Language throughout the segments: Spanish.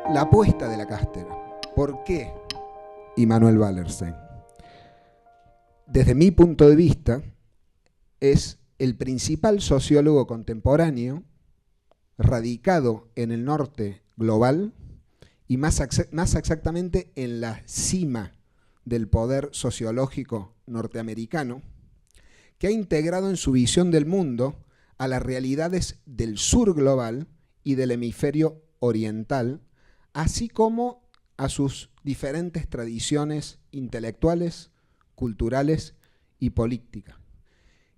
La apuesta de la cátedra. ¿Por qué Immanuel Wallerstein? Desde mi punto de vista, es el principal sociólogo contemporáneo radicado en el norte global y más exactamente en la cima del poder sociológico norteamericano, que ha integrado en su visión del mundo a las realidades del sur global y del hemisferio oriental, así como a sus diferentes tradiciones intelectuales, culturales y políticas.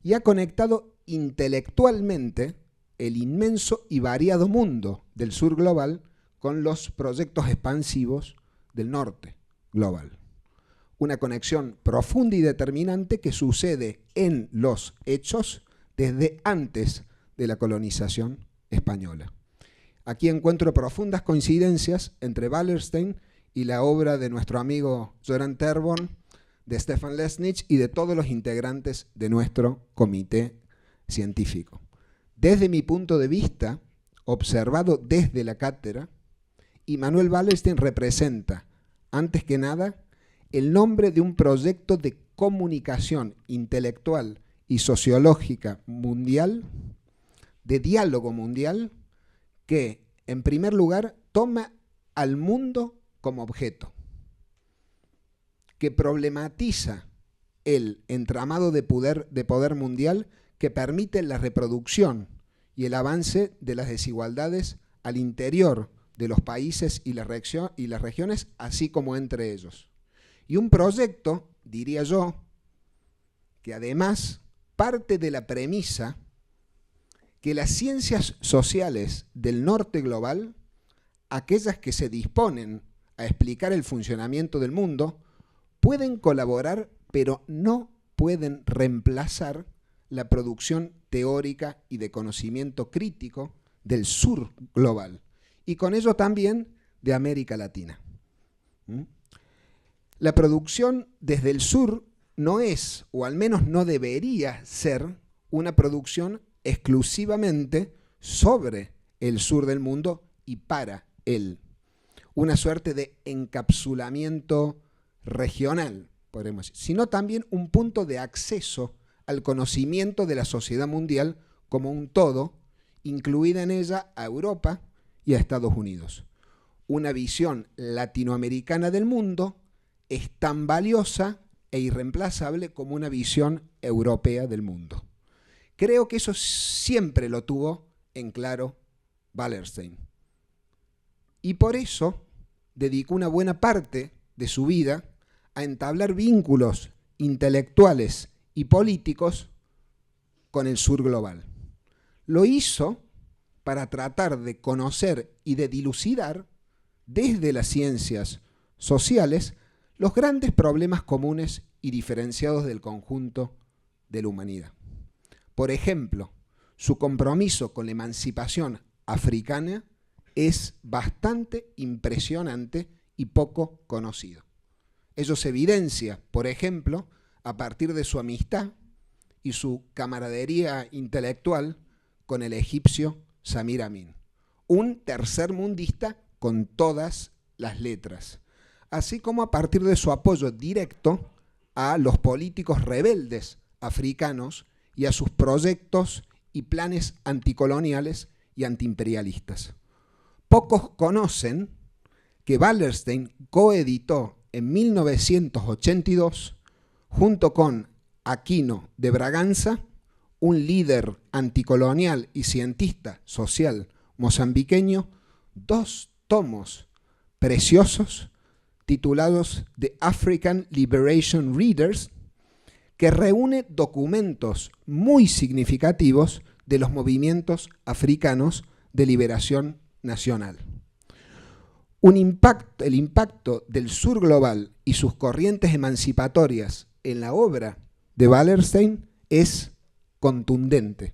Y ha conectado intelectualmente el inmenso y variado mundo del sur global con los proyectos expansivos del norte global. Una conexión profunda y determinante que sucede en los hechos desde antes de la colonización española. Aquí encuentro profundas coincidencias entre Wallerstein y la obra de nuestro amigo Göran Therborn, de Stefan Lesnich y de todos los integrantes de nuestro comité científico. Desde mi punto de vista, observado desde la cátedra, Immanuel Wallerstein representa, antes que nada, el nombre de un proyecto de comunicación intelectual y sociológica mundial, de diálogo mundial, que, en primer lugar, toma al mundo como objeto, que problematiza el entramado de poder mundial que permite la reproducción y el avance de las desigualdades al interior de los países y las regiones, así como entre ellos. Y un proyecto, diría yo, que además parte de la premisa que las ciencias sociales del norte global, aquellas que se disponen a explicar el funcionamiento del mundo, pueden colaborar, pero no pueden reemplazar la producción teórica y de conocimiento crítico del sur global, y con ello también de América Latina. La producción desde el sur no es, o al menos no debería ser, una producción exclusivamente sobre el sur del mundo y para él. Una suerte de encapsulamiento regional, podremos decir, sino también un punto de acceso al conocimiento de la sociedad mundial como un todo, incluida en ella a Europa y a Estados Unidos. Una visión latinoamericana del mundo es tan valiosa e irreemplazable como una visión europea del mundo. Creo que eso siempre lo tuvo en claro Wallerstein. Y por eso dedicó una buena parte de su vida a entablar vínculos intelectuales y políticos con el sur global. Lo hizo para tratar de conocer y de dilucidar desde las ciencias sociales los grandes problemas comunes y diferenciados del conjunto de la humanidad. Por ejemplo, su compromiso con la emancipación africana es bastante impresionante y poco conocido. Ello se evidencia, por ejemplo, a partir de su amistad y su camaradería intelectual con el egipcio Samir Amin, un tercermundista con todas las letras, así como a partir de su apoyo directo a los políticos rebeldes africanos y a sus proyectos y planes anticoloniales y antiimperialistas. Pocos conocen que Wallerstein coeditó en 1982, junto con Aquino de Braganza, un líder anticolonial y cientista social mozambiqueño, 2 tomos preciosos titulados The African Liberation Readers, que reúne documentos muy significativos de los movimientos africanos de liberación nacional. El impacto del sur global y sus corrientes emancipatorias en la obra de Wallerstein es contundente.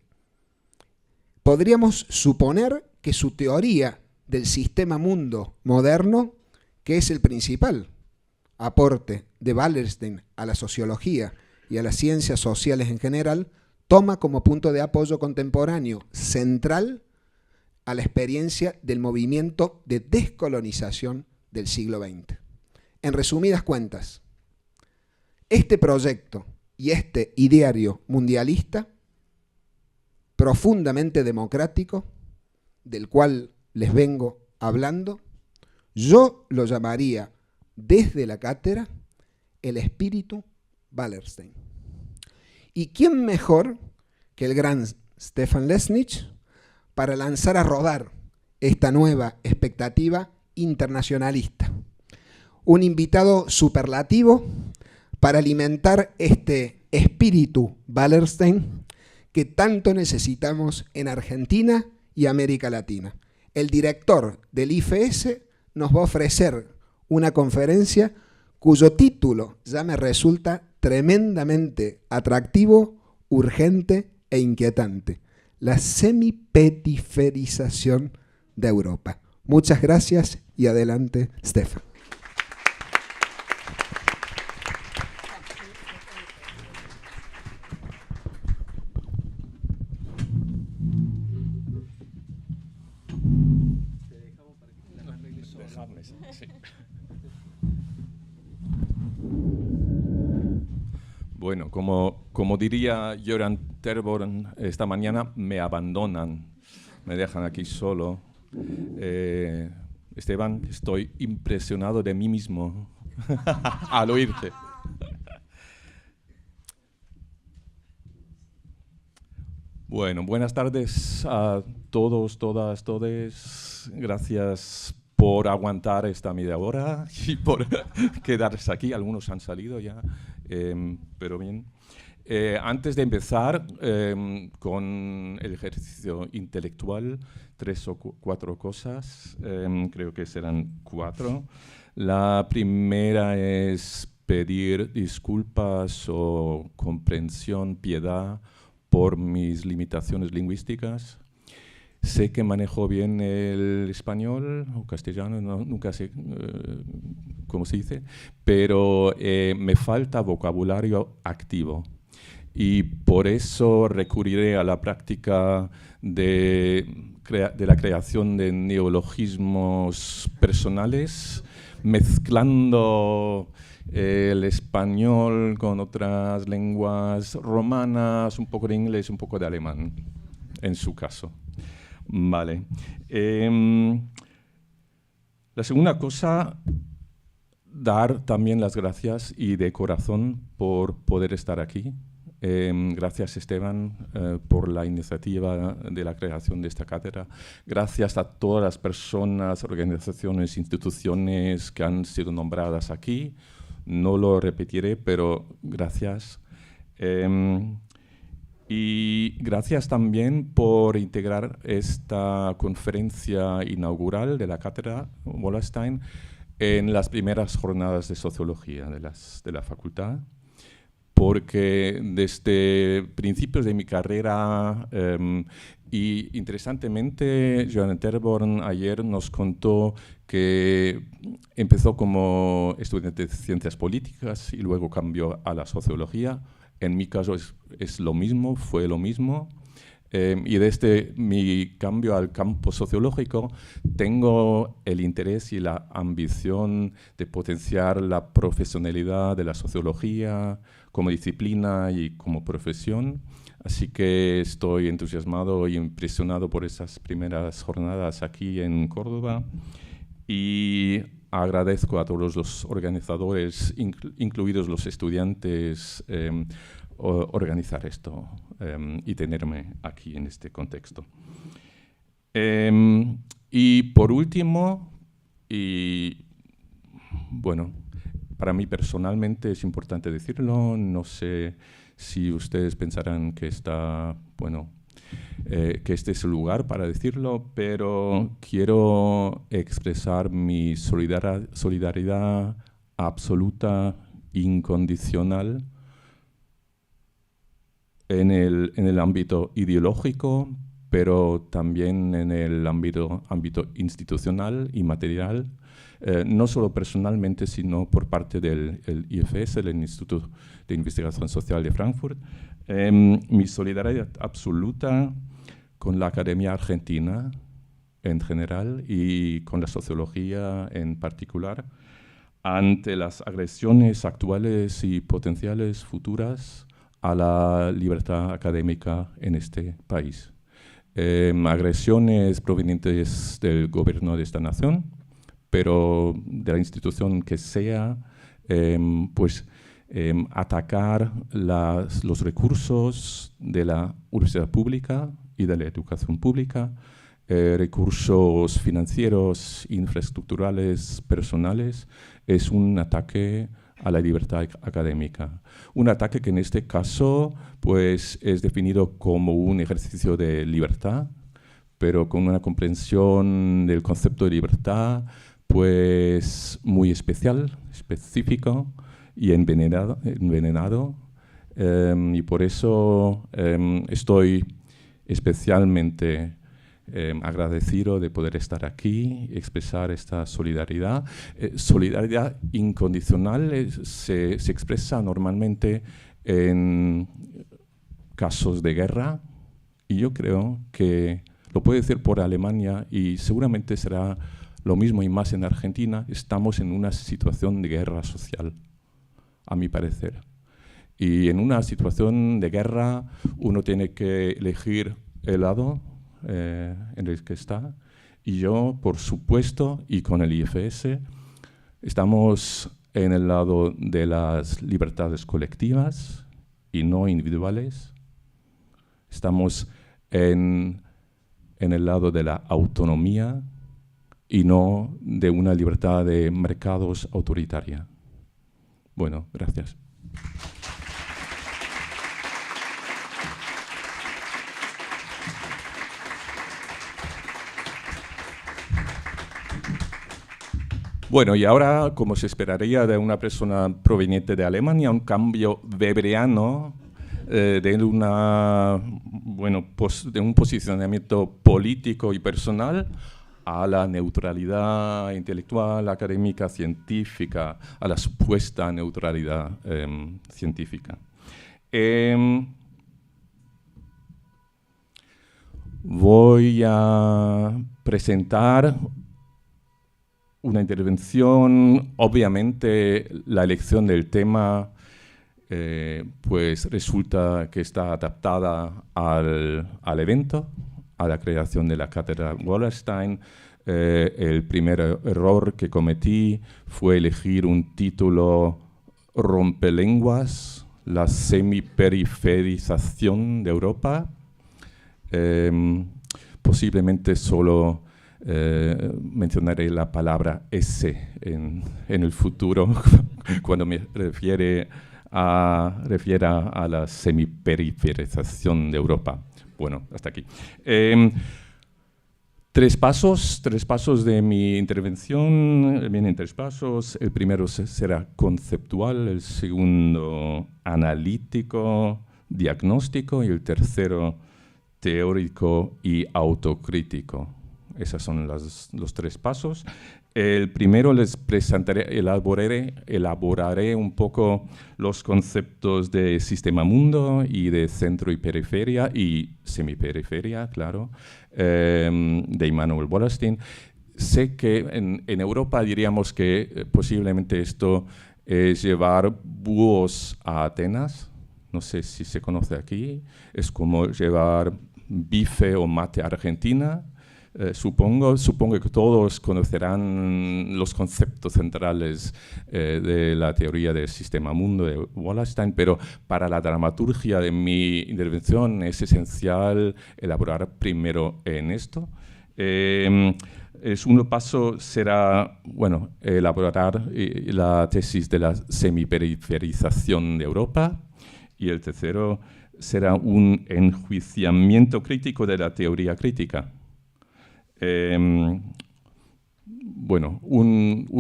Podríamos suponer que su teoría del sistema mundo moderno, que es el principal aporte de Wallerstein a la sociología y a las ciencias sociales en general, toma como punto de apoyo contemporáneo central a la experiencia del movimiento de descolonización del siglo XX. En resumidas cuentas, este proyecto y este ideario mundialista profundamente democrático, del cual les vengo hablando, yo lo llamaría desde la cátedra el espíritu Wallerstein. ¿Y quién mejor que el gran Stefan Lesnich para lanzar a rodar esta nueva expectativa internacionalista? Un invitado superlativo para alimentar este espíritu Wallerstein que tanto necesitamos en Argentina y América Latina. El director del IFS nos va a ofrecer una conferencia cuyo título ya me resulta tremendamente atractivo, urgente e inquietante: la semipetiferización de Europa. Muchas gracias y adelante, Stefan. Bueno, como diría Göran Terborn esta mañana, me abandonan, me dejan aquí solo. Esteban, estoy impresionado de mí mismo al oírte. Bueno, buenas tardes a todos, todas, todes. Gracias por aguantar esta media hora y por quedarse aquí. Algunos han salido ya, pero bien. Antes de empezar con el ejercicio intelectual, 3 o 4 cosas, creo que serán 4. La primera es pedir disculpas o comprensión, piedad por mis limitaciones lingüísticas. Sé que manejo bien el español o castellano, nunca sé cómo se dice, pero me falta vocabulario activo. Y por eso recurriré a la práctica de la creación de neologismos personales, mezclando el español con otras lenguas romanas, un poco de inglés, un poco de alemán, en su caso. Vale. La segunda cosa, dar también las gracias y de corazón por poder estar aquí. Gracias, Esteban, por la iniciativa de la creación de esta cátedra. Gracias a todas las personas, organizaciones, instituciones que han sido nombradas aquí. No lo repetiré, pero gracias. Y gracias también por integrar esta conferencia inaugural de la cátedra Wallerstein en las primeras jornadas de sociología de la facultad, porque desde principios de mi carrera, y interesantemente, Göran Terborn ayer nos contó que empezó como estudiante de ciencias políticas y luego cambió a la sociología. En mi caso es lo mismo, fue lo mismo. Y desde mi cambio al campo sociológico tengo el interés y la ambición de potenciar la profesionalidad de la sociología como disciplina y como profesión. Así que estoy entusiasmado y impresionado por esas primeras jornadas aquí en Córdoba y agradezco a todos los organizadores, incluidos los estudiantes, organizar esto y tenerme aquí en este contexto. Y por último, y bueno, para mí personalmente es importante decirlo, no sé si ustedes pensarán que está, bueno, que este es el lugar para decirlo, pero quiero expresar mi solidaridad absoluta, incondicional, en el ámbito ideológico, pero también en el ámbito institucional y material, no solo personalmente, sino por parte del IFS, el Instituto de Investigación Social de Frankfurt. Mi solidaridad absoluta con la Academia Argentina, en general y con la sociología en particular, ante las agresiones actuales y potenciales futuras a la libertad académica en este país. Agresiones provenientes del gobierno de esta nación, pero de la institución que sea, atacar los recursos de la universidad pública y de la educación pública, recursos financieros, infraestructurales, personales, es un ataque a la libertad académica. Un ataque que en este caso pues, es definido como un ejercicio de libertad, pero con una comprensión del concepto de libertad pues, muy especial, específico y envenenado. Y por eso estoy especialmente agradecido de poder estar aquí y expresar esta solidaridad. Solidaridad incondicional se expresa normalmente en casos de guerra y yo creo que lo puedo decir por Alemania y seguramente será lo mismo y más en Argentina. Estamos en una situación de guerra social, a mi parecer. Y en una situación de guerra uno tiene que elegir el lado en el que está. Y yo, por supuesto, y con el IFS, estamos en el lado de las libertades colectivas y no individuales. Estamos en el lado de la autonomía y no de una libertad de mercados autoritaria. Bueno, gracias. Bueno, y ahora, como se esperaría de una persona proveniente de Alemania, un cambio weberiano de un posicionamiento político y personal a la neutralidad intelectual, académica, científica, a la supuesta neutralidad científica. Voy a presentar una intervención. Obviamente la elección del tema pues resulta que está adaptada al evento, a la creación de la cátedra Wallerstein. El primer error que cometí fue elegir un título rompelenguas, la semiperiferización de Europa. Posiblemente solo mencionaré la palabra S en el futuro cuando me refiera a la semiperiferización de Europa. Bueno, hasta aquí. Tres pasos de mi intervención. Vienen tres pasos. El primero será conceptual, el segundo analítico, diagnóstico y el tercero teórico y autocrítico. Esos son los tres pasos. El primero les presentaré, elaboraré un poco los conceptos de sistema-mundo y de centro y periferia y semiperiferia, claro, de Immanuel Wallerstein. Sé que en Europa diríamos que posiblemente esto es llevar búhos a Atenas. No sé si se conoce aquí. Es como llevar bife o mate a Argentina. Supongo que todos conocerán los conceptos centrales de la teoría del sistema-mundo de Wallerstein, pero para la dramaturgia de mi intervención es esencial elaborar primero en esto. El segundo paso será elaborar la tesis de la semiperiferización de Europa y el tercero será un enjuiciamiento crítico de la teoría crítica. Un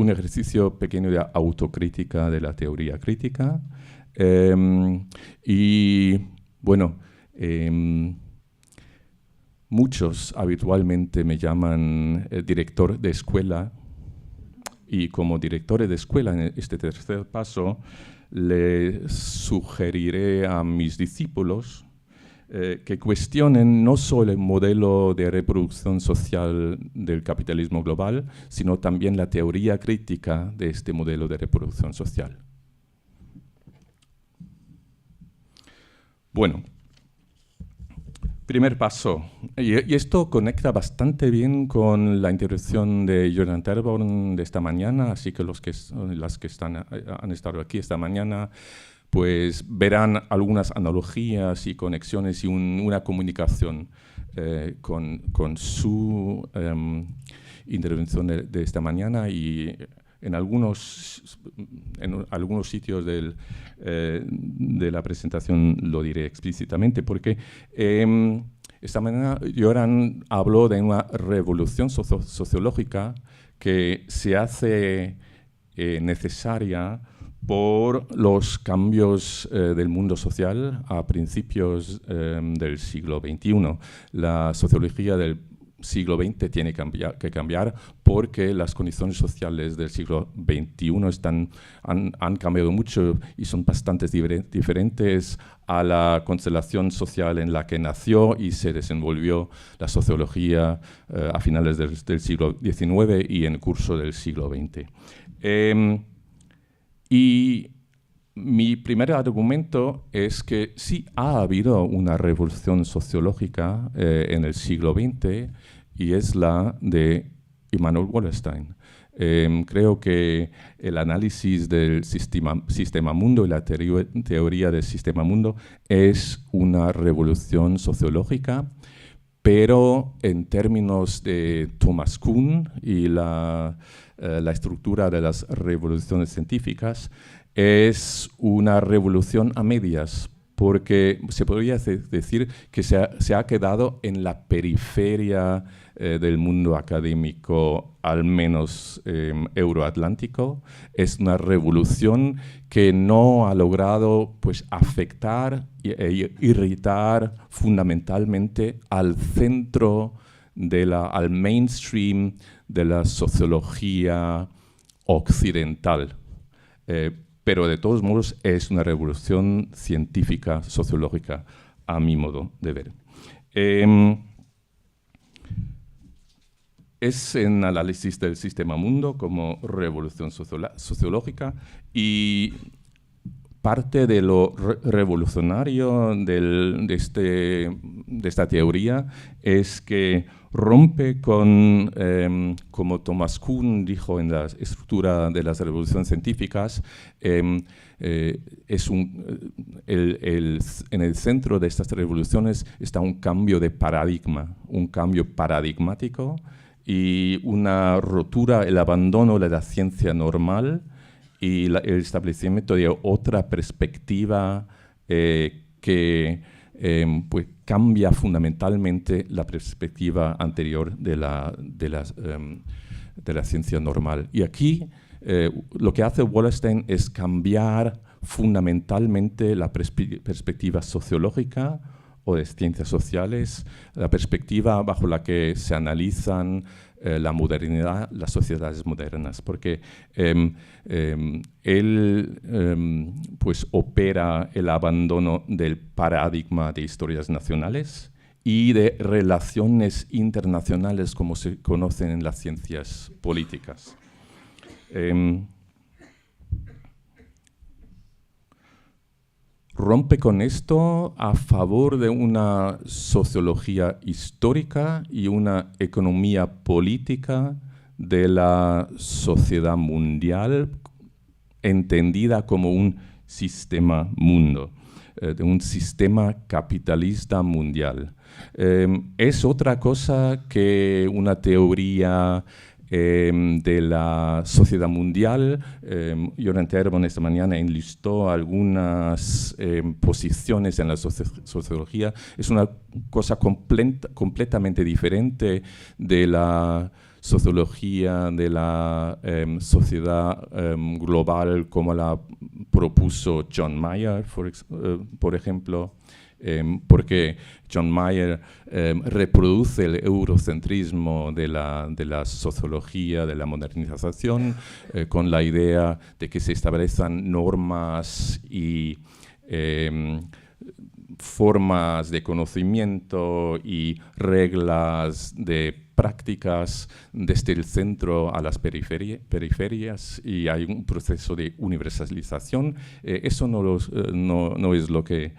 ejercicio pequeño de autocrítica de la teoría crítica. Muchos habitualmente me llaman director de escuela y como director de escuela en este tercer paso le sugeriré a mis discípulos que cuestionen no solo el modelo de reproducción social del capitalismo global, sino también la teoría crítica de este modelo de reproducción social. Bueno, primer paso, y esto conecta bastante bien con la intervención de Göran Therborn de esta mañana, así que las que han estado aquí esta mañana pues verán algunas analogías y conexiones y una comunicación con su intervención de esta mañana, y en algunos sitios de la presentación lo diré explícitamente, porque esta mañana Göran habló de una revolución sociológica que se hace necesaria por los cambios del mundo social a principios del siglo XXI. La sociología del siglo XX tiene que cambiar porque las condiciones sociales del siglo XXI han cambiado mucho y son bastante diferentes a la constelación social en la que nació y se desenvolvió la sociología a finales del siglo XIX y en curso del siglo XX. Y mi primer argumento es que sí ha habido una revolución sociológica en el siglo XX, y es la de Immanuel Wallerstein. Creo que el análisis del sistema mundo y la teoría del sistema mundo es una revolución sociológica, pero en términos de Thomas Kuhn y la estructura de las revoluciones científicas, es una revolución a medias, porque se podría decir que se ha quedado en la periferia del mundo académico, al menos euroatlántico. Es una revolución que no ha logrado pues, afectar e irritar fundamentalmente al centro, al mainstream de la sociología occidental. Pero de todos modos es una revolución científica, sociológica, a mi modo de ver. Es en análisis del sistema mundo como revolución sociológica, y parte de lo revolucionario de esta teoría es que rompe con, como Thomas Kuhn dijo en la estructura de las revoluciones científicas, en el centro de estas revoluciones está un cambio de paradigma, un cambio paradigmático y una rotura, el abandono de la ciencia normal y el establecimiento de otra perspectiva que pues cambia fundamentalmente la perspectiva anterior de la ciencia normal. Y aquí lo que hace Wallerstein es cambiar fundamentalmente la perspectiva sociológica o de ciencias sociales, la perspectiva bajo la que se analizan la modernidad, las sociedades modernas, porque él pues opera el abandono del paradigma de historias nacionales y de relaciones internacionales como se conocen en las ciencias políticas. Rompe con esto a favor de una sociología histórica y una economía política de la sociedad mundial, entendida como un sistema mundo, de un sistema capitalista mundial. Es otra cosa que una teoría de la sociedad mundial. Göran Therborn esta mañana enlistó algunas posiciones en la sociología. Es una cosa completamente diferente de la sociología de la sociedad global como la propuso John Mayer, por ejemplo. Porque John Mayer reproduce el eurocentrismo de la sociología, de la modernización, con la idea de que se establezcan normas y formas de conocimiento y reglas de prácticas desde el centro a las periferias, y hay un proceso de universalización. Eso no es lo que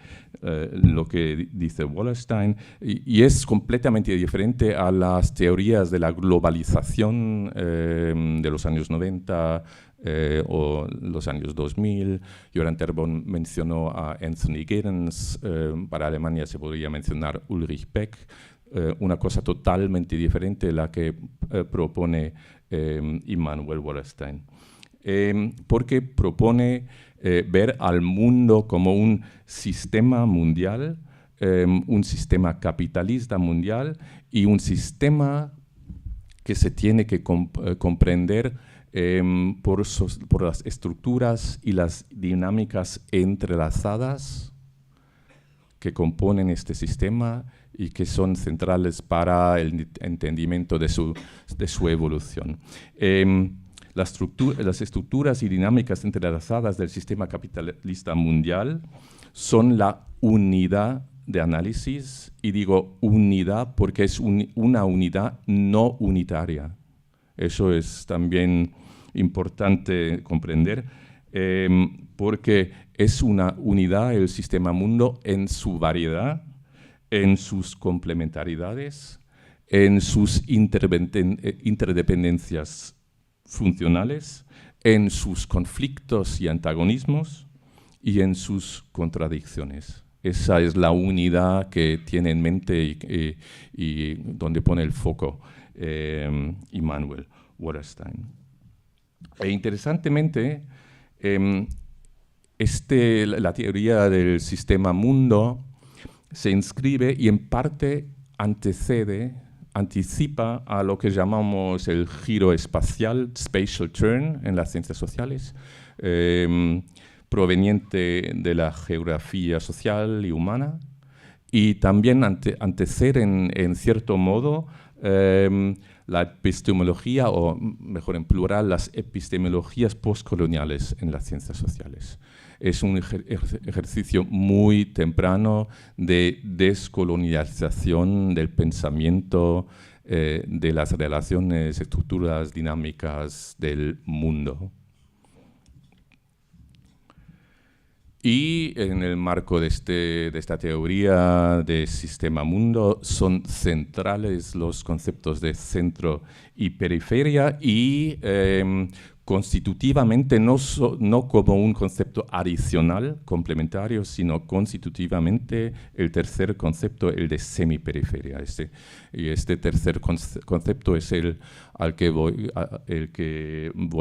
dice Wallerstein, y es completamente diferente a las teorías de la globalización de los años 90 o los años 2000. Göran Terborn mencionó a Anthony Giddens, para Alemania se podría mencionar Ulrich Beck. Una cosa totalmente diferente la que propone Immanuel Wallerstein, porque propone ver al mundo como un sistema mundial, un sistema capitalista mundial, y un sistema que se tiene que comprender por las estructuras y las dinámicas entrelazadas que componen este sistema y que son centrales para el entendimiento de su evolución. Las estructuras y dinámicas entrelazadas del sistema capitalista mundial son la unidad de análisis, y digo unidad porque es una unidad no unitaria. Eso es también importante comprender, porque es una unidad el sistema mundo en su variedad, en sus complementariedades, en sus interdependencias funcionales, en sus conflictos y antagonismos y en sus contradicciones. Esa es la unidad que tiene en mente y donde pone el foco Immanuel Wallerstein. E interesantemente, la teoría del sistema mundo se inscribe y en parte anticipa a lo que llamamos el giro espacial, spatial turn, en las ciencias sociales, proveniente de la geografía social y humana, y también antecede en cierto modo la epistemología, o mejor en plural, las epistemologías postcoloniales en las ciencias sociales. Es un ejercicio muy temprano de descolonialización del pensamiento, de las relaciones, estructuras dinámicas del mundo. Y en el marco de esta teoría de sistema mundo son centrales los conceptos de centro y periferia, y constitutivamente no como un concepto adicional, complementario, sino constitutivamente el tercer concepto, el de semiperiferia. Este tercer concepto es el que voy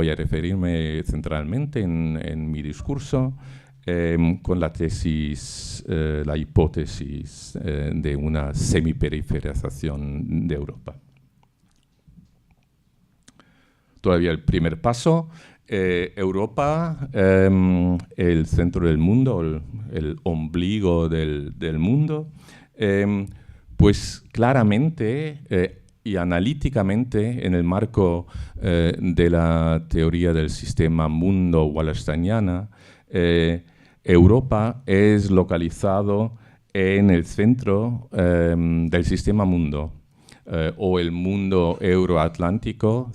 a referirme centralmente en mi discurso, con la tesis, la hipótesis de una semiperiferización de Europa. Todavía el primer paso, Europa, el centro del mundo, el ombligo del mundo, pues claramente y analíticamente en el marco de la teoría del sistema mundo wallersteiniana, Europa es localizado en el centro del sistema mundo, o el mundo euroatlántico,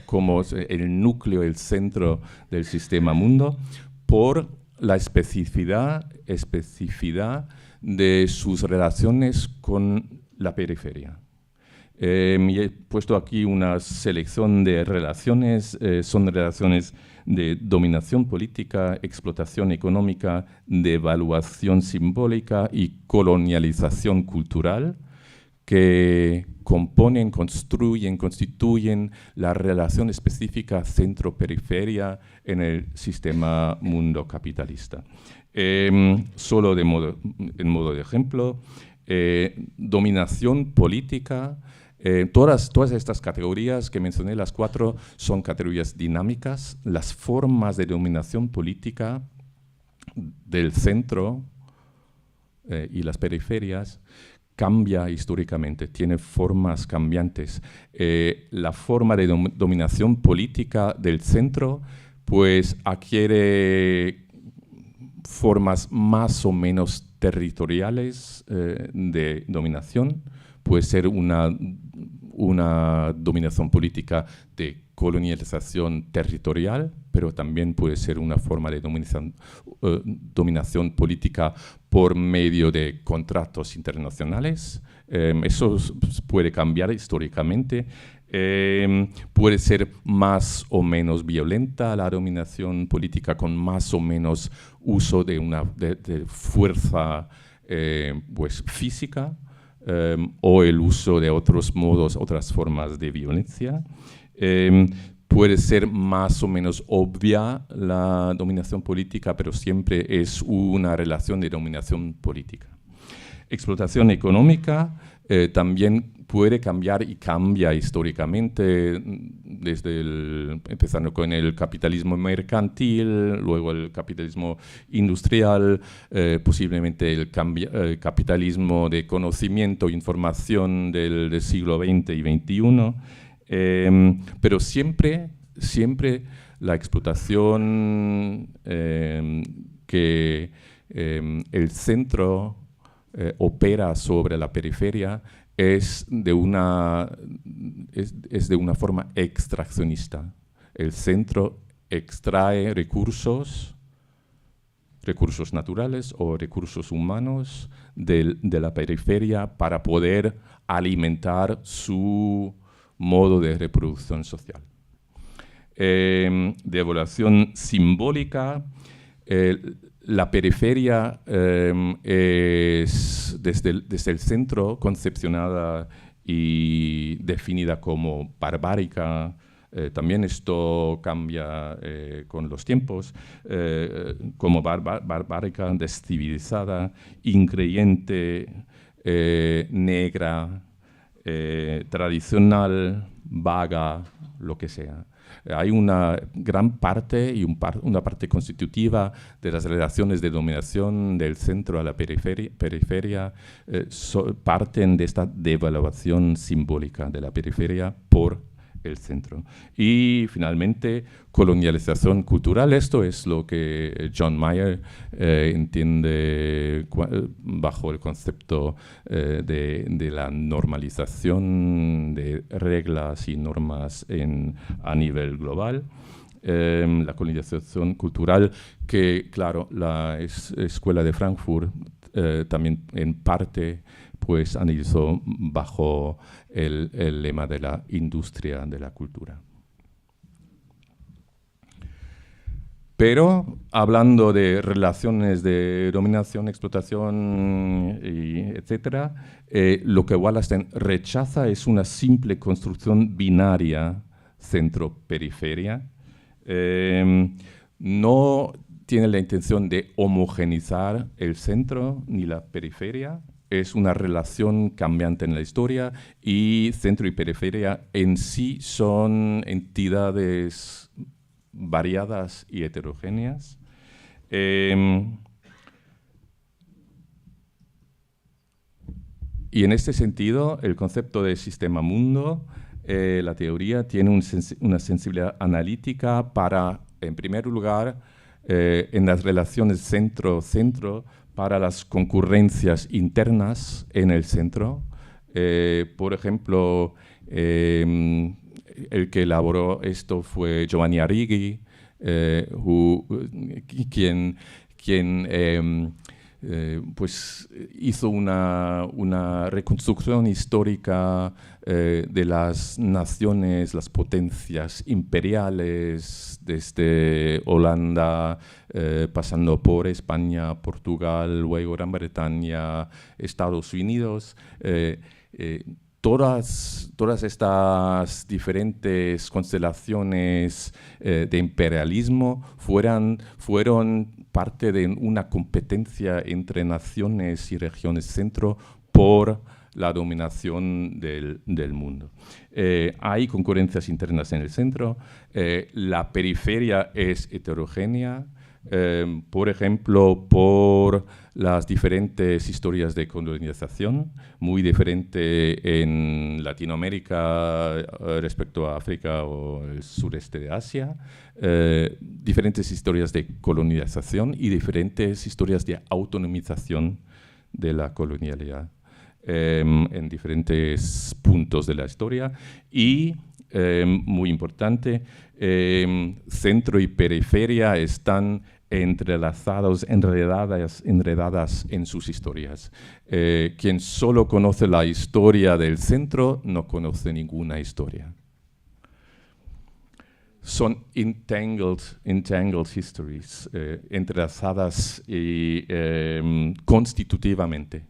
como el núcleo, el centro del sistema mundo, por la especificidad de sus relaciones con la periferia. He puesto aquí una selección de relaciones, son relaciones de dominación política, explotación económica, devaluación simbólica y colonialización cultural, que componen, construyen, constituyen la relación específica centro-periferia en el sistema mundo capitalista. Solo en modo de ejemplo, dominación política. Todas estas categorías que mencioné, las cuatro, son categorías dinámicas. Las formas de dominación política del centro y las periferias cambia históricamente, tiene formas cambiantes. La forma de dominación política del centro pues adquiere formas más o menos territoriales de dominación. Puede ser una dominación política de colonialización territorial, pero también puede ser una forma de dominación política por medio de contratos internacionales. Eso puede cambiar históricamente. Puede ser más o menos violenta la dominación política, con más o menos uso de fuerza pues física, o el uso de otros modos, otras formas de violencia. Puede ser más o menos obvia la dominación política, pero siempre es una relación de dominación política. Explotación económica también puede cambiar y cambia históricamente, empezando con el capitalismo mercantil, luego el capitalismo industrial, posiblemente el capitalismo de conocimiento e información del siglo XX y XXI, pero siempre la explotación que el centro opera sobre la periferia es de una forma extraccionista. El centro extrae recursos naturales o recursos humanos de la periferia para poder alimentar su modo de reproducción social. Devaluación simbólica. La periferia es desde el centro concepcionada y definida como barbárica. También esto cambia con los tiempos, como barbárica, descivilizada, increyente, negra, tradicional, vaga, lo que sea. Hay una gran parte y una parte constitutiva de las relaciones de dominación del centro a la periferia parten de esta devaluación simbólica de la periferia por el centro. Y finalmente, colonialización cultural. Esto es lo que John Mayer entiende bajo el concepto de la normalización de reglas y normas a nivel global. La colonialización cultural, que claro, la Escuela de Frankfurt también en parte pues analizó bajo el lema de la industria de la cultura. Pero hablando de relaciones de dominación, explotación, etc., lo que Wallerstein rechaza es una simple construcción binaria centro-periferia. No tiene la intención de homogenizar el centro ni la periferia. Es una relación cambiante en la historia y centro y periferia en sí son entidades variadas y heterogéneas. Y en este sentido, el concepto de sistema-mundo, la teoría tiene una sensibilidad analítica para, en primer lugar, en las relaciones centro-centro, para las concurrencias internas en el centro. Por ejemplo, el que elaboró esto fue Giovanni Arrighi, quien pues hizo una reconstrucción histórica de las naciones, las potencias imperiales, desde Holanda, pasando por España, Portugal, luego Gran Bretaña, Estados Unidos. Todas estas diferentes constelaciones de imperialismo fueron parte de una competencia entre naciones y regiones centro por la dominación del mundo. Hay concurrencias internas en el centro, la periferia es heterogénea, por ejemplo, por las diferentes historias de colonización, muy diferente en Latinoamérica respecto a África o el sureste de Asia, diferentes historias de colonización y diferentes historias de autonomización de la colonialidad en diferentes puntos de la historia y, muy importante, centro y periferia están entrelazados, enredadas en sus historias. Quien solo conoce la historia del centro no conoce ninguna historia. Son entangled histories, entrelazadas y constitutivamente.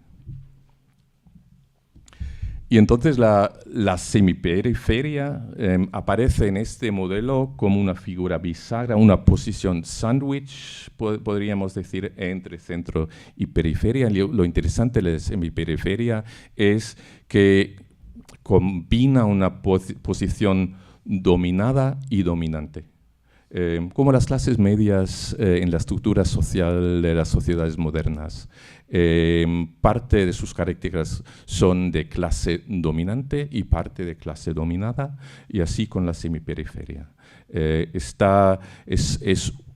Y entonces la semiperiferia aparece en este modelo como una figura bisagra, una posición sándwich, podríamos decir, entre centro y periferia. Lo interesante de la semiperiferia es que combina una posición dominada y dominante. Como las clases medias en la estructura social de las sociedades modernas. Parte de sus características son de clase dominante y parte de clase dominada, y así con la semiperiferia. Es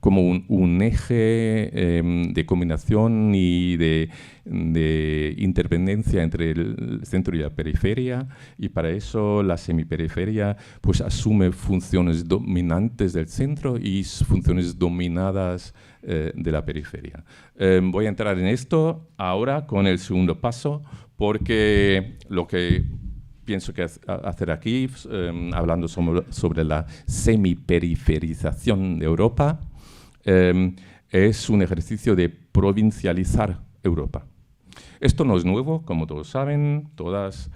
como un eje de combinación y de interdependencia entre el centro y la periferia, y para eso la semiperiferia pues, asume funciones dominantes del centro y funciones dominadas de la periferia. Voy a entrar en esto ahora con el segundo paso, porque lo que pienso que hacer aquí, hablando sobre la semiperiferización de Europa, es un ejercicio de provincializar Europa. Esto no es nuevo, como todos saben, todas,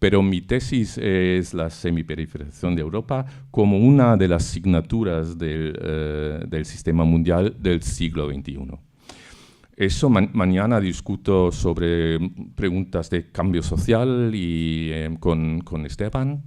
pero mi tesis es la semiperiferización de Europa como una de las asignaturas del sistema mundial del siglo XXI. Eso mañana discuto sobre preguntas de cambio social y, con Esteban,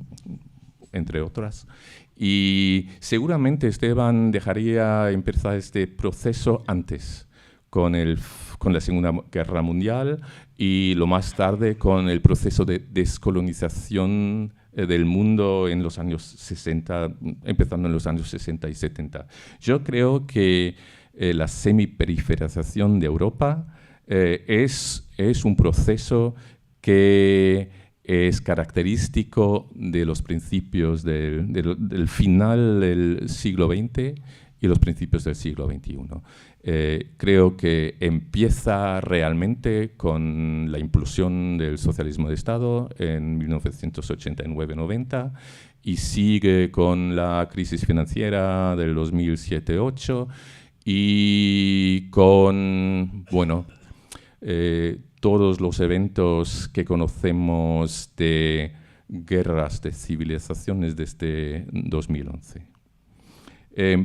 entre otras. Y seguramente Esteban dejaría empezar este proceso antes, con la Segunda Guerra Mundial y lo más tarde con el proceso de descolonización del mundo en los años 60, empezando en los años 60 y 70. Yo creo que la semiperiferización de Europa es un proceso que es característico de los principios del final del siglo XX y los principios del siglo XXI. Creo que empieza realmente con la implosión del socialismo de Estado en 1989-90 y sigue con la crisis financiera del 2007-2008 y con, bueno, todos los eventos que conocemos de guerras de civilizaciones desde 2011.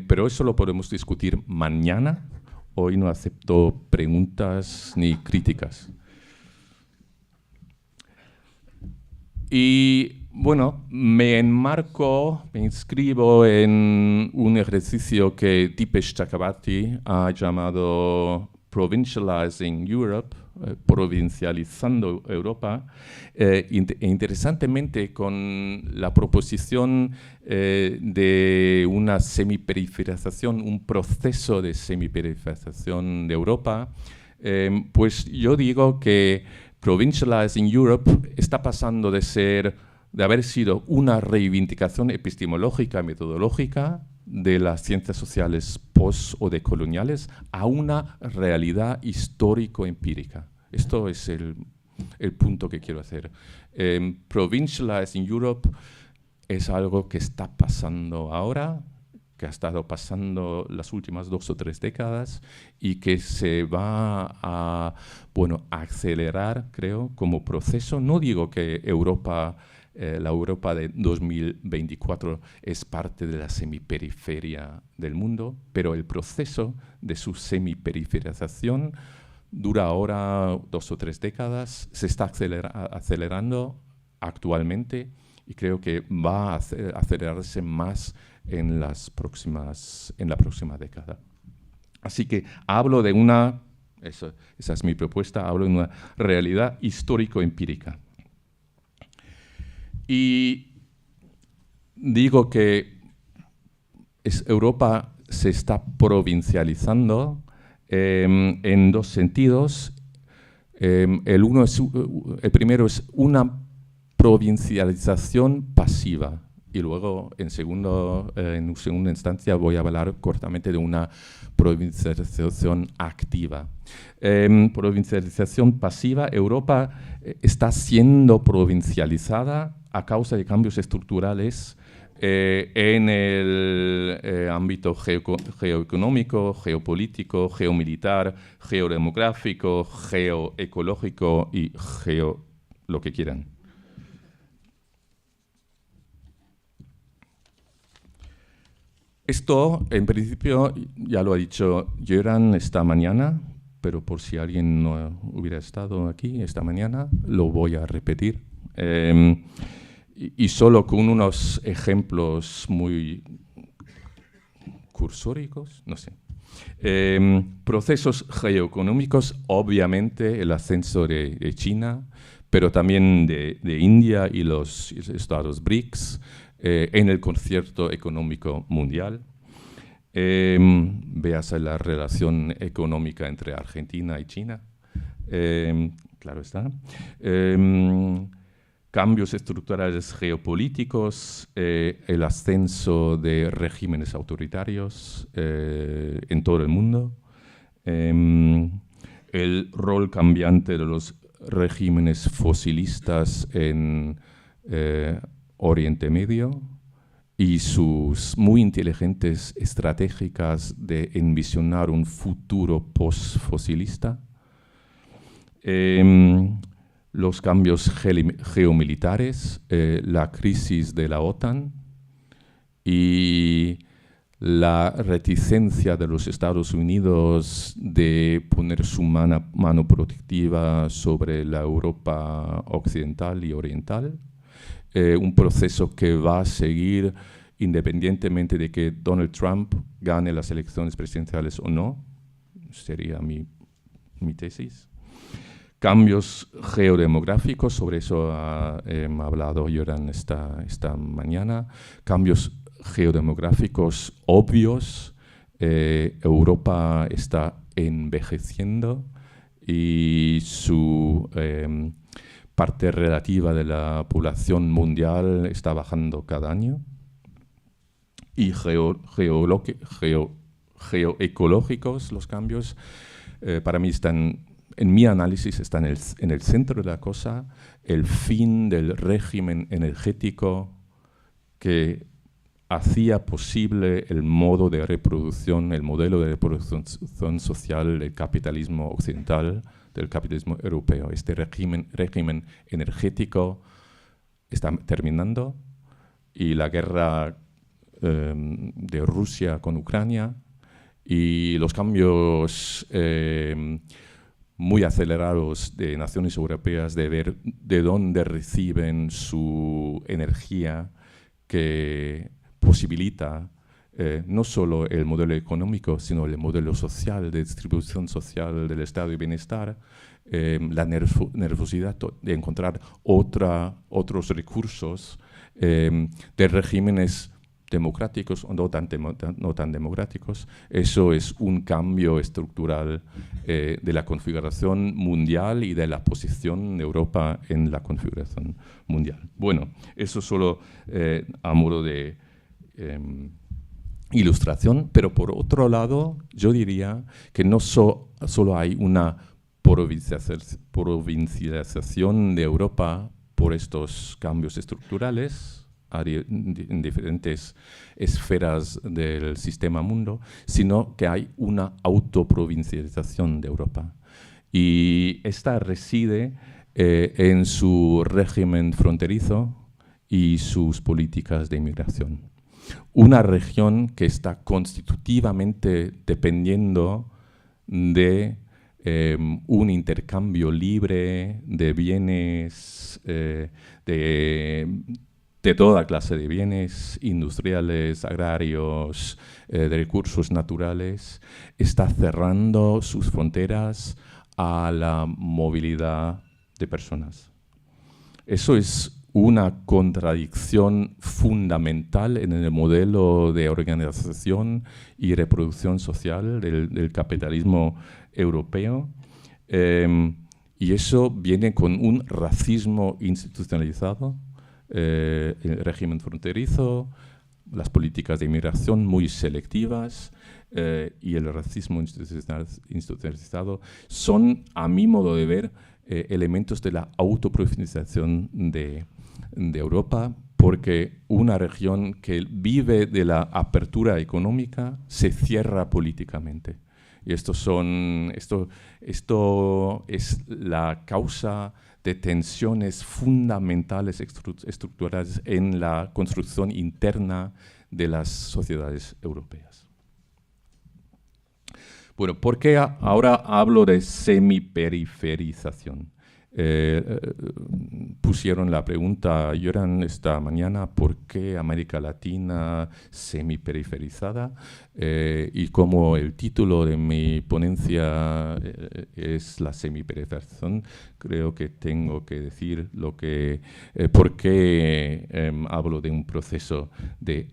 Pero eso lo podemos discutir mañana. Hoy no acepto preguntas ni críticas. Y bueno, me inscribo en un ejercicio que Dipesh Chakrabarty ha llamado Provincializing Europe, provincializando Europa, interesantemente con la proposición de una semiperiferización, un proceso de semiperiferización de Europa, pues yo digo que Provincializing Europe está pasando de haber sido una reivindicación epistemológica, metodológica, de las ciencias sociales post o decoloniales a una realidad histórico-empírica. Esto es el punto que quiero hacer. Provincializing Europe es algo que está pasando ahora, que ha estado pasando las últimas 2 o 3 décadas y que se va a acelerar, creo, como proceso. No digo que la Europa de 2024 es parte de la semiperiferia del mundo, pero el proceso de su semiperiferización dura ahora 2 o 3 décadas, se está acelerando actualmente y creo que va a acelerarse más en la próxima década. Así que hablo de esa es mi propuesta, hablo de una realidad histórico-empírica. Y digo que Europa se está provincializando en 2 sentidos. El primero es una provincialización pasiva, y luego en segunda instancia voy a hablar cortamente de una provincialización activa. Provincialización pasiva. Europa está siendo provincializada a causa de cambios estructurales en el ámbito geoeconómico, geopolítico, geomilitar, geodemográfico, geoecológico y lo que quieran. Esto, en principio, ya lo ha dicho Göran esta mañana, pero por si alguien no hubiera estado aquí esta mañana, lo voy a repetir. Y solo con unos ejemplos muy cursóricos, no sé. Procesos geoeconómicos, obviamente el ascenso de China, pero también de India y los estados BRICS en el concierto económico mundial. Véase la relación económica entre Argentina y China, claro está. Cambios estructurales geopolíticos, el ascenso de regímenes autoritarios en todo el mundo, el rol cambiante de los regímenes fosilistas en Oriente Medio y sus muy inteligentes estratégicas de envisionar un futuro post-fosilista. Los cambios geomilitares, la crisis de la OTAN y la reticencia de los Estados Unidos de poner su mano protectiva sobre la Europa occidental y oriental. Un proceso que va a seguir independientemente de que Donald Trump gane las elecciones presidenciales o no, sería mi tesis. Cambios geodemográficos, sobre eso ha hablado Göran esta mañana. Cambios geodemográficos obvios. Europa está envejeciendo y su parte relativa de la población mundial está bajando cada año. Y geoecológicos, los cambios, para mí en mi análisis está en el centro de la cosa, el fin del régimen energético que hacía posible el modo de reproducción, el modelo de reproducción social del capitalismo occidental, del capitalismo europeo. Este régimen energético está terminando y la guerra de Rusia con Ucrania y los cambios muy acelerados de naciones europeas de ver de dónde reciben su energía que posibilita no solo el modelo económico, sino el modelo social, de distribución social del estado de bienestar, la nervosidad de encontrar otros recursos de regímenes democráticos o no tan democráticos. Eso es un cambio estructural de la configuración mundial y de la posición de Europa en la configuración mundial. Bueno, eso solo a modo de ilustración, pero por otro lado yo diría que no solo hay una provincialización de Europa por estos cambios estructurales en diferentes esferas del sistema mundo, sino que hay una autoprovincialización de Europa. Y esta reside en su régimen fronterizo y sus políticas de inmigración. Una región que está constitutivamente dependiendo de un intercambio libre de bienes, de toda clase de bienes industriales, agrarios, de recursos naturales, está cerrando sus fronteras a la movilidad de personas. Eso es una contradicción fundamental en el modelo de organización y reproducción social del capitalismo europeo. Y eso viene con un racismo institucionalizado, el régimen fronterizo, las políticas de inmigración muy selectivas y el racismo institucionalizado son, a mi modo de ver, elementos de la autoprofundización de Europa, porque una región que vive de la apertura económica se cierra políticamente. Y esto es la causa de tensiones fundamentales estructurales en la construcción interna de las sociedades europeas. Bueno, ¿por qué ahora hablo de semiperiferización? Pusieron la pregunta, Göran, esta mañana, ¿por qué América Latina semiperiferizada? Y como el título de mi ponencia es la semiperiferización, creo que tengo que decir por qué hablo de un proceso de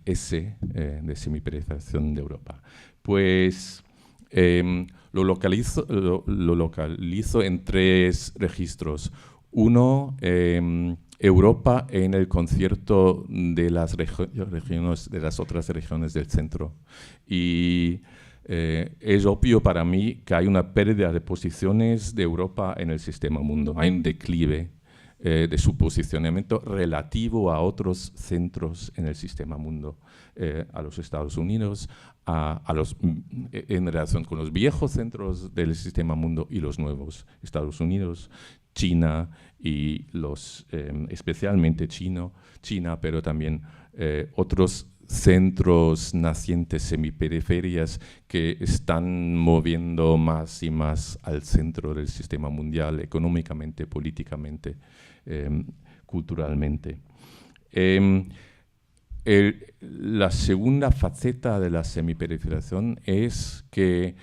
semiperiferización de Europa. Pues lo localizo en tres registros. Uno, Europa en el concierto de las regiones, de las otras regiones del centro. Y es obvio para mí que hay una pérdida de posiciones de Europa en el sistema mundo. Hay un declive de su posicionamiento relativo a otros centros en el sistema mundo, a los Estados Unidos, en relación con los viejos centros del sistema mundo y los nuevos, Estados Unidos, China y especialmente China, pero también otros centros nacientes, semiperiferias, que están moviendo más y más al centro del sistema mundial, económicamente, políticamente, culturalmente. La segunda faceta de la semiperiferización es que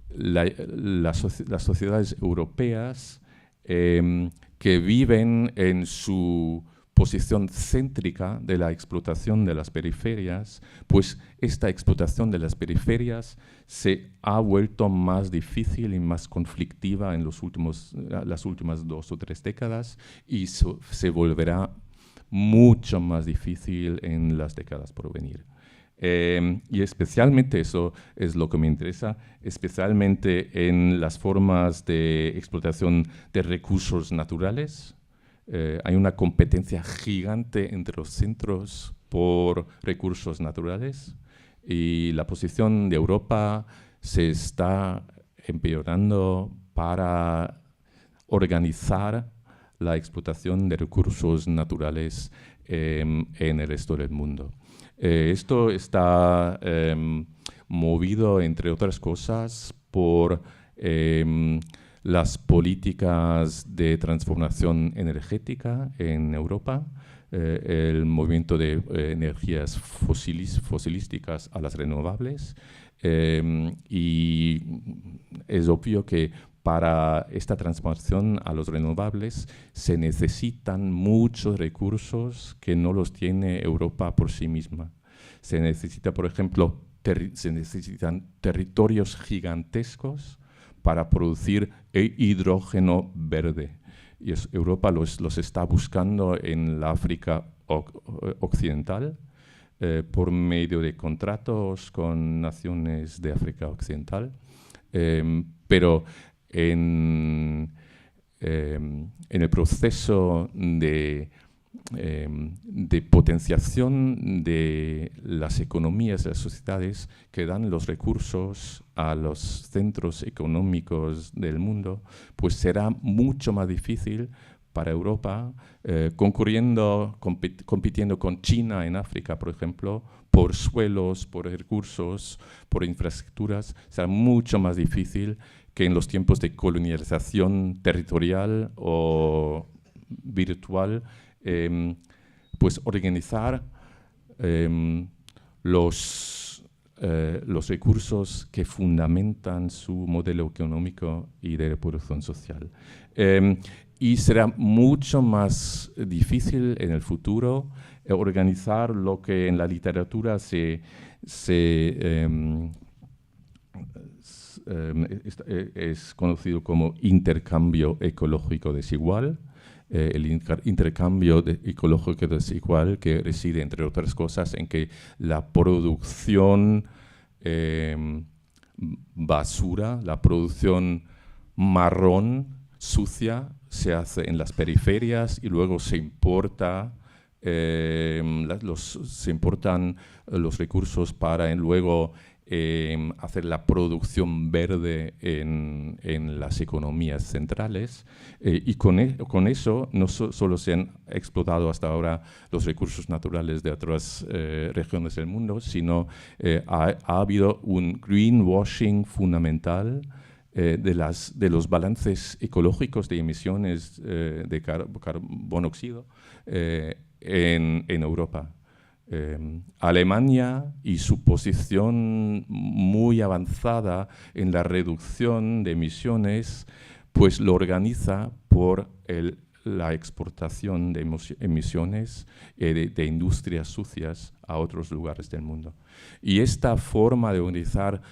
las sociedades europeas que viven en su posición céntrica de la explotación de las periferias, pues esta explotación de las periferias se ha vuelto más difícil y más conflictiva en las últimas 2 o 3 décadas y se volverá mucho más difícil en las décadas por venir. Y especialmente eso es lo que me interesa, especialmente en las formas de explotación de recursos naturales. Hay una competencia gigante entre los centros por recursos naturales y la posición de Europa se está empeorando para organizar la explotación de recursos naturales en el resto del mundo. Esto está movido, entre otras cosas, por las políticas de transformación energética en Europa, el movimiento de energías fosilísticas a las renovables, y es obvio que para esta transformación a los renovables se necesitan muchos recursos que no los tiene Europa por sí misma. Se necesita, por ejemplo, se necesitan territorios gigantescos para producir hidrógeno verde. Y Europa los está buscando en la África occidental por medio de contratos con naciones de África occidental, pero en el proceso de potenciación de las economías, de las sociedades que dan los recursos a los centros económicos del mundo, pues será mucho más difícil para Europa, compitiendo con China en África, por ejemplo, por suelos, por recursos, por infraestructuras, será mucho más difícil que en los tiempos de colonialización territorial o virtual, pues organizar los recursos que fundamentan su modelo económico y de reproducción social. Y será mucho más difícil en el futuro organizar lo que en la literatura se es conocido como intercambio ecológico desigual. El intercambio ecológico desigual que reside, entre otras cosas, en que la producción basura, la producción marrón, sucia, se hace en las periferias y luego se importa, se importan los recursos para luego hacer la producción verde en las economías centrales. Y con eso no solo se han explotado hasta ahora los recursos naturales de otras regiones del mundo, sino ha habido un greenwashing fundamental de los balances ecológicos de emisiones de carbono-óxido en Europa. Alemania y su posición muy avanzada en la reducción de emisiones, pues lo organiza por la exportación de emisiones de industrias sucias a otros lugares del mundo. Y esta forma de organizar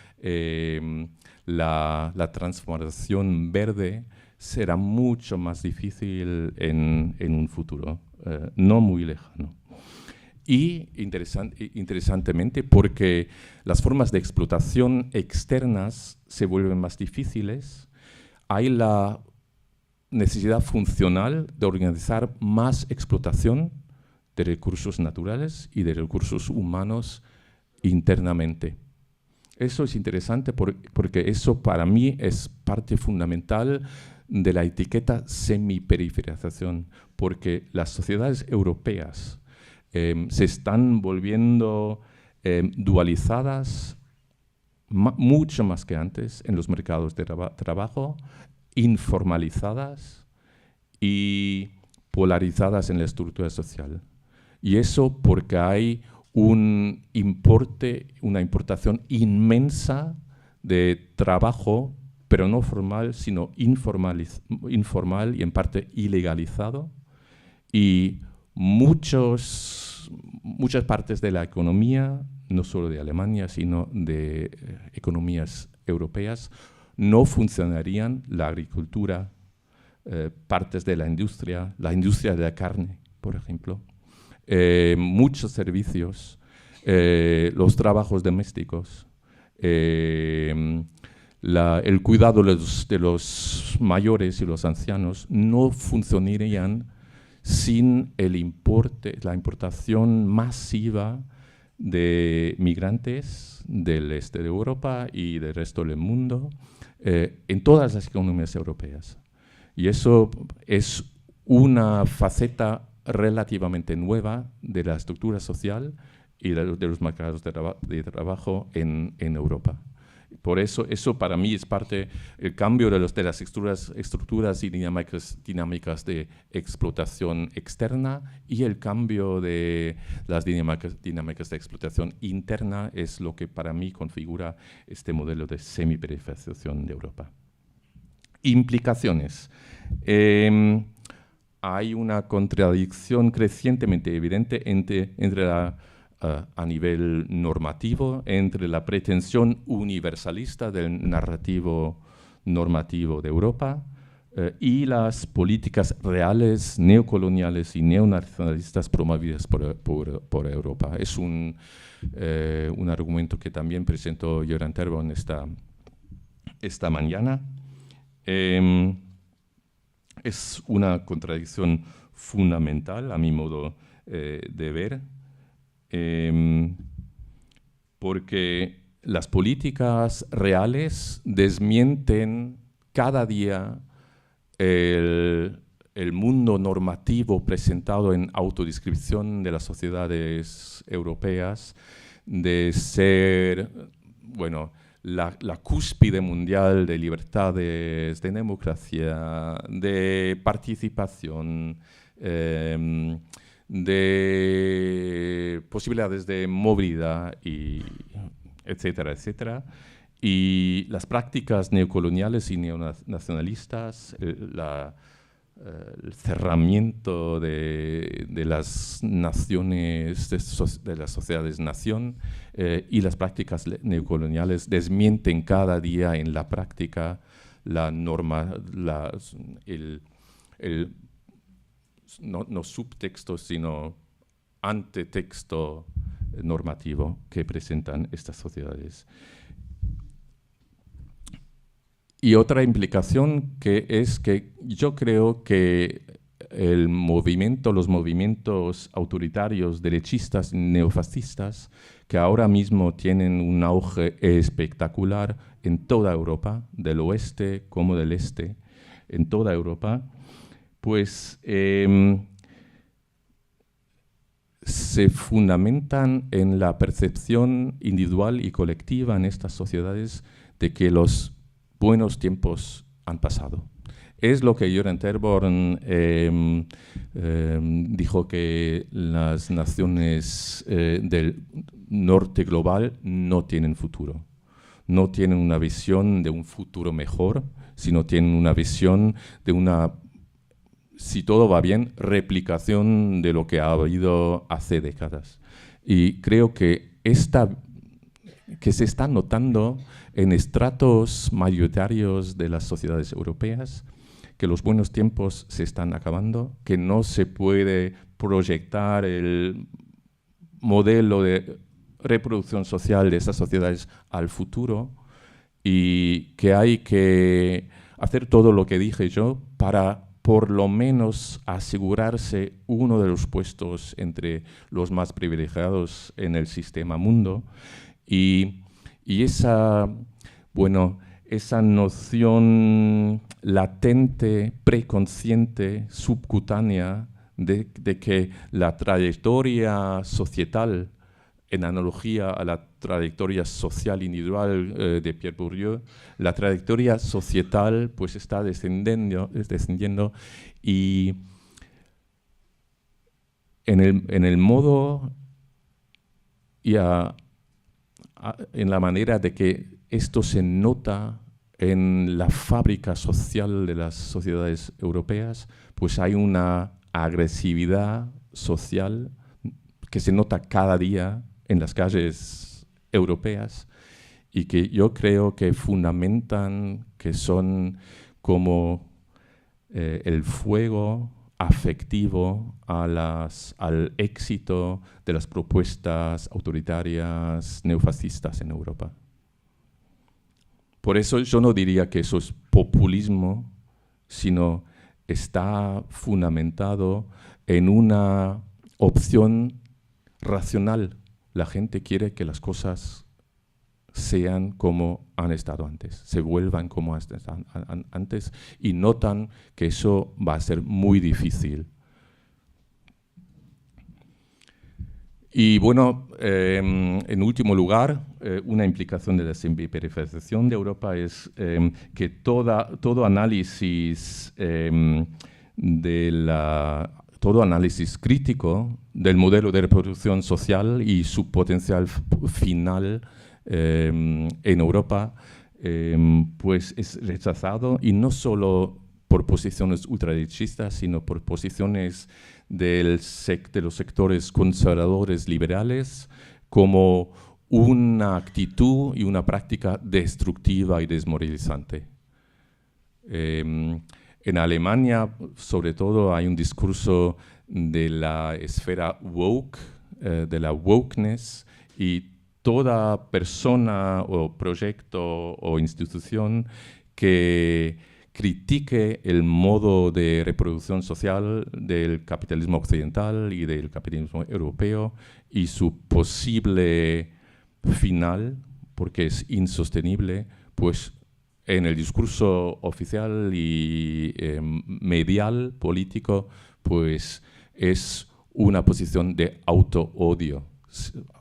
la transformación verde será mucho más difícil en un futuro, no muy lejano. Y interesantemente, porque las formas de explotación externas se vuelven más difíciles, hay la necesidad funcional de organizar más explotación de recursos naturales y de recursos humanos internamente. Eso es interesante porque eso para mí es parte fundamental de la etiqueta semiperiferización, porque las sociedades europeas se están volviendo dualizadas mucho más que antes en los mercados de trabajo, informalizadas y polarizadas en la estructura social. Y eso porque hay una importación inmensa de trabajo, pero no formal, sino informal y en parte ilegalizado, y muchas partes de la economía, no solo de Alemania, sino de economías europeas, no funcionarían. La agricultura, partes de la industria de la carne, por ejemplo, muchos servicios, los trabajos domésticos, el cuidado de los mayores y los ancianos no funcionarían sin la importación masiva de migrantes del este de Europa y del resto del mundo en todas las economías europeas. Y eso es una faceta relativamente nueva de la estructura social y de los mercados de trabajo en Europa. Por eso para mí es parte del cambio de las estructuras y dinámicas de explotación externa, y el cambio de las dinámicas de explotación interna es lo que para mí configura este modelo de semiperiferización de Europa. Implicaciones. Hay una contradicción crecientemente evidente a nivel normativo entre la pretensión universalista del narrativo normativo de Europa y las políticas reales, neocoloniales y neonacionalistas promovidas por Europa. Es un argumento que también presentó Göran Terborn esta mañana. Es una contradicción fundamental a mi modo de ver, porque las políticas reales desmienten cada día el mundo normativo presentado en autodescripción de las sociedades europeas, de ser, bueno, la cúspide mundial de libertades, de democracia, de participación, de posibilidades de movilidad, etcétera, etcétera. Y las prácticas neocoloniales y neonacionalistas, la el cerramiento de las naciones, de las sociedades-nación, y las prácticas neocoloniales desmienten cada día en la práctica la norma, no subtexto, sino antetexto normativo que presentan estas sociedades. Y otra implicación que es que yo creo que los movimientos autoritarios, derechistas, neofascistas, que ahora mismo tienen un auge espectacular en toda Europa, del oeste como del este, en toda Europa, pues se fundamentan en la percepción individual y colectiva en estas sociedades de que los buenos tiempos han pasado. Es lo que Göran Terborn dijo, que las naciones del norte global no tienen futuro. No tienen una visión de un futuro mejor, sino tienen una visión de una, si todo va bien, replicación de lo que ha habido hace décadas. Y creo que se está notando en estratos mayoritarios de las sociedades europeas, que los buenos tiempos se están acabando, que no se puede proyectar el modelo de reproducción social de esas sociedades al futuro, y que hay que hacer todo lo que dije yo para por lo menos asegurarse uno de los puestos entre los más privilegiados en el sistema mundo. Y esa noción latente, preconsciente, subcutánea de que la trayectoria societal, en analogía a la trayectoria social individual de Pierre Bourdieu, la trayectoria societal pues está descendiendo, y en el modo y en la manera de que esto se nota en la fábrica social de las sociedades europeas, pues hay una agresividad social que se nota cada día en las calles europeas, y que yo creo que fundamentan, que son como el fuego afectivo al éxito de las propuestas autoritarias neofascistas en Europa. Por eso yo no diría que eso es populismo, sino está fundamentado en una opción racional. La gente quiere que las cosas sean como han estado antes, se vuelvan como han estado antes, y notan que eso va a ser muy difícil. Y bueno, en último lugar, una implicación de la semiperiferización de Europa es que todo análisis todo análisis crítico del modelo de reproducción social y su potencial final en Europa, pues es rechazado, y no solo por posiciones ultraderechistas, sino por posiciones de los sectores conservadores liberales, como una actitud y una práctica destructiva y desmoralizante. En Alemania, sobre todo, hay un discurso de la esfera woke, de la wokeness, y toda persona o proyecto o institución que critique el modo de reproducción social del capitalismo occidental y del capitalismo europeo y su posible final, porque es insostenible, pues en el discurso oficial y medial, político, pues es una posición de auto-odio.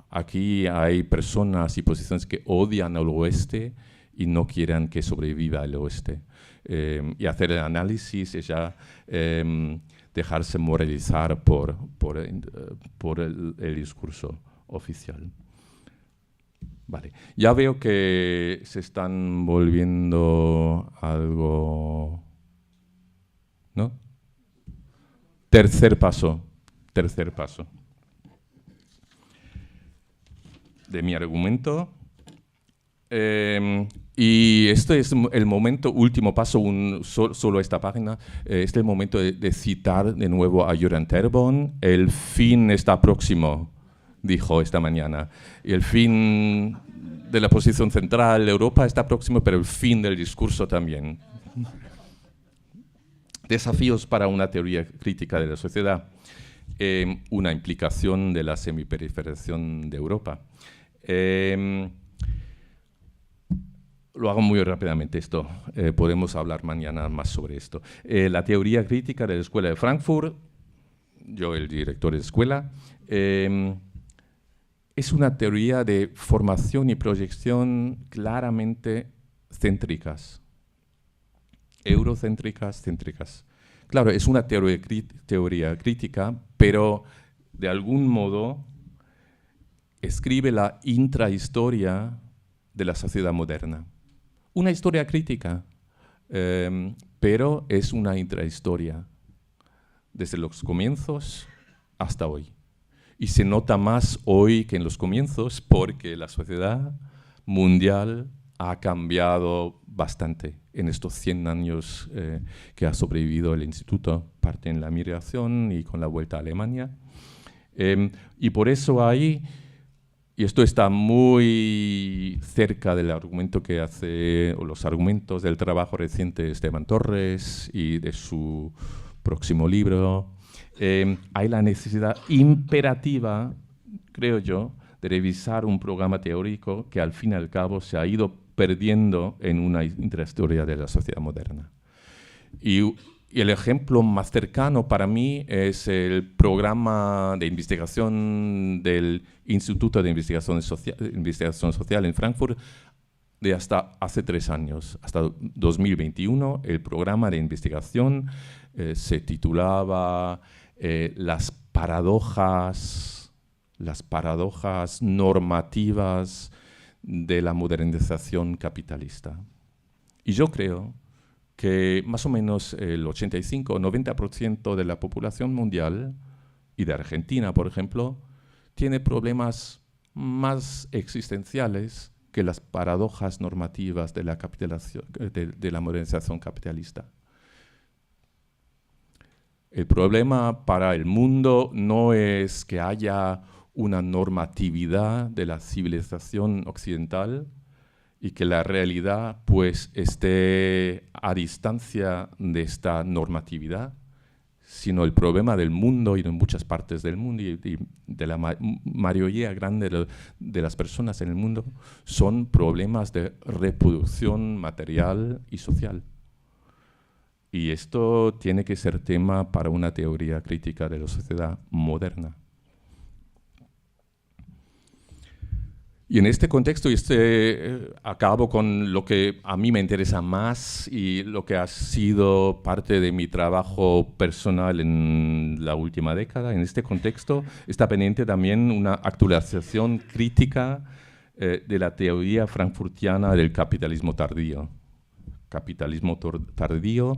Aquí hay personas y posiciones que odian al oeste y no quieren que sobreviva el oeste. Y hacer el análisis es ya dejarse moralizar por el discurso oficial. Vale. Ya veo que se están volviendo algo, ¿no? Tercer paso de mi argumento. Y este es el momento, último paso, solo esta página, este es el momento de citar de nuevo a Göran Terborn. El fin está próximo, dijo esta mañana. Y el fin de la posición central de Europa está próximo, pero el fin del discurso también. Desafíos para una teoría crítica de la sociedad. Una implicación de la semiperiferización de Europa. Lo hago muy rápidamente esto, podemos hablar mañana más sobre esto. La teoría crítica de la Escuela de Frankfurt, yo el director de escuela, es una teoría de formación y proyección claramente céntricas, eurocéntricas, céntricas. Claro, es una teoría crítica, pero de algún modo escribe la intrahistoria de la sociedad moderna. Una historia crítica, pero es una intrahistoria desde los comienzos hasta hoy. Y se nota más hoy que en los comienzos porque la sociedad mundial ha cambiado bastante en estos 100 años que ha sobrevivido el instituto, parte en la migración y con la vuelta a Alemania. Y por eso hay... Y esto está muy cerca del argumento que hace, o los argumentos del trabajo reciente de Esteban Torres y de su próximo libro. Hay la necesidad imperativa, creo yo, de revisar un programa teórico que al fin y al cabo se ha ido perdiendo en una intrahistoria de la sociedad moderna. Y el ejemplo más cercano para mí es el programa de investigación del Instituto de Investigación Social en Frankfurt de hasta hace 3 años, hasta 2021. El programa de investigación se titulaba las paradojas normativas de la modernización capitalista. Y yo creo que más o menos el 85 o 90% de la población mundial, y de Argentina, por ejemplo, tiene problemas más existenciales que las paradojas normativas de la modernización capitalista. El problema para el mundo no es que haya una normatividad de la civilización occidental, y que la realidad pues esté a distancia de esta normatividad, sino el problema del mundo y de muchas partes del mundo y de la mayoría grande de las personas en el mundo son problemas de reproducción material y social. Y esto tiene que ser tema para una teoría crítica de la sociedad moderna. Y en este contexto, acabo con lo que a mí me interesa más y lo que ha sido parte de mi trabajo personal en la última década. En este contexto está pendiente también una actualización crítica de la teoría frankfurtiana del capitalismo tardío. Capitalismo tardío,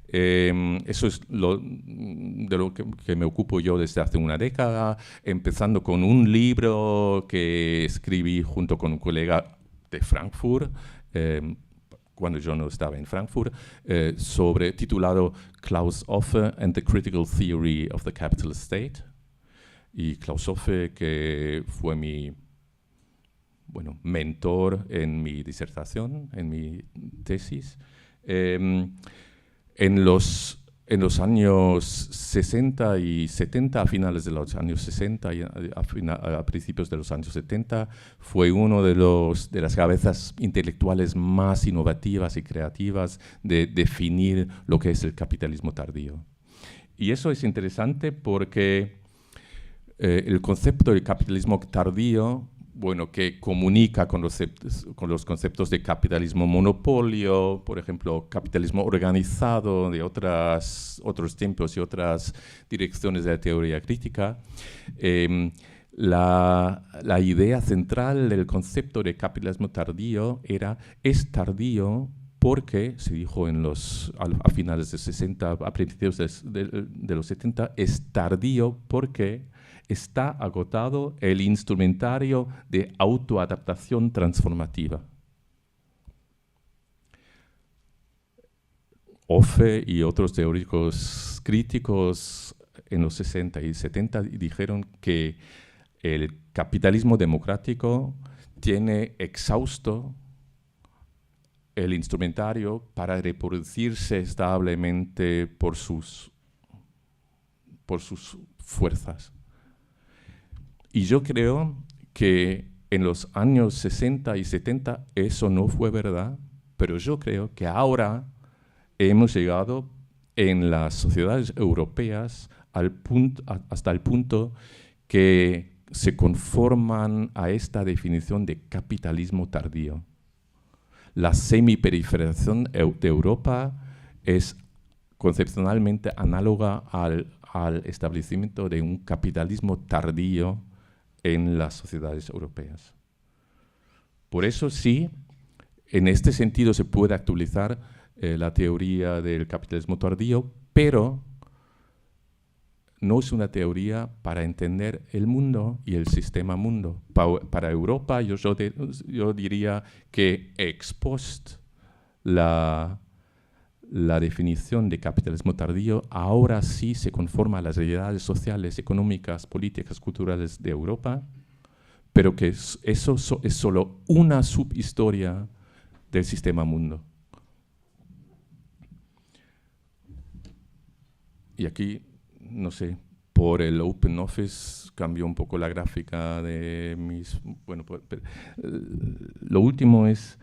eso es de lo que me ocupo yo desde hace una década, empezando con un libro que escribí junto con un colega de Frankfurt, cuando yo no estaba en Frankfurt, titulado Klaus Offe and the Critical Theory of the Capitalist State. Y Klaus Offe, que fue mi mentor en mi disertación, en mi tesis. En los años 60 y 70, a finales de los años 60 y a principios de los años 70, fue uno de las cabezas intelectuales más innovativas y creativas de definir lo que es el capitalismo tardío. Y eso es interesante porque el concepto del capitalismo tardío, que comunica con los conceptos de capitalismo monopolio, por ejemplo, capitalismo organizado de otros tiempos y otras direcciones de la teoría crítica. La idea central del concepto de capitalismo tardío es tardío porque, se dijo a finales de 60, a principios de los 70, es tardío porque está agotado el instrumentario de autoadaptación transformativa. Hoffe y otros teóricos críticos en los 60 y 70 dijeron que el capitalismo democrático tiene exhausto el instrumentario para reproducirse establemente por sus fuerzas. Y yo creo que en los años 60 y 70 eso no fue verdad, pero yo creo que ahora hemos llegado en las sociedades europeas hasta el punto que se conforman a esta definición de capitalismo tardío. La semiperiferización de Europa es concepcionalmente análoga al establecimiento de un capitalismo tardío en las sociedades europeas. Por eso sí, en este sentido se puede actualizar la teoría del capitalismo tardío, pero no es una teoría para entender el mundo y el sistema mundo. Para Europa yo diría que ex post la definición de capitalismo tardío ahora sí se conforma a las realidades sociales, económicas, políticas, culturales de Europa, pero que eso es solo una subhistoria del sistema mundo. Y aquí, no sé, por el Open Office cambió un poco la gráfica de mis... Bueno, lo último es...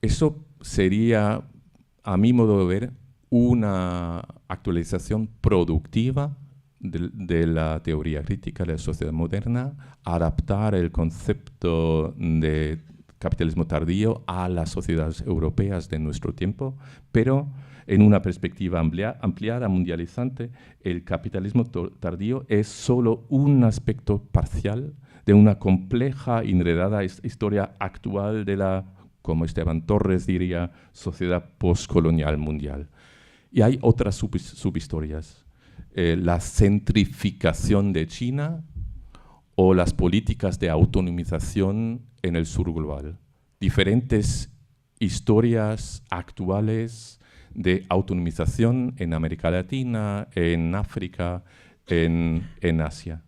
eso sería, a mi modo de ver, una actualización productiva de la teoría crítica de la sociedad moderna, adaptar el concepto de capitalismo tardío a las sociedades europeas de nuestro tiempo, pero en una perspectiva ampliada, mundializante, el capitalismo tardío es solo un aspecto parcial de una compleja y enredada historia actual de la, como Esteban Torres diría, sociedad postcolonial mundial. Y hay otras subhistorias. La centrificación de China o las políticas de autonomización en el sur global. Diferentes historias actuales de autonomización en América Latina, en África, en Asia.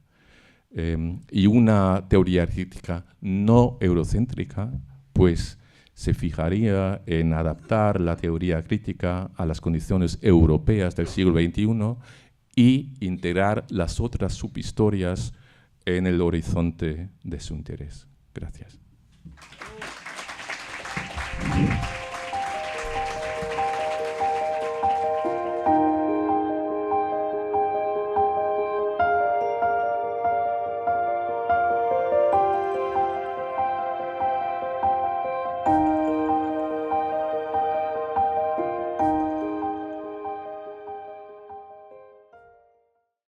Y una teoría crítica no eurocéntrica, pues se fijaría en adaptar la teoría crítica a las condiciones europeas del siglo XXI y integrar las otras subhistorias en el horizonte de su interés. Gracias.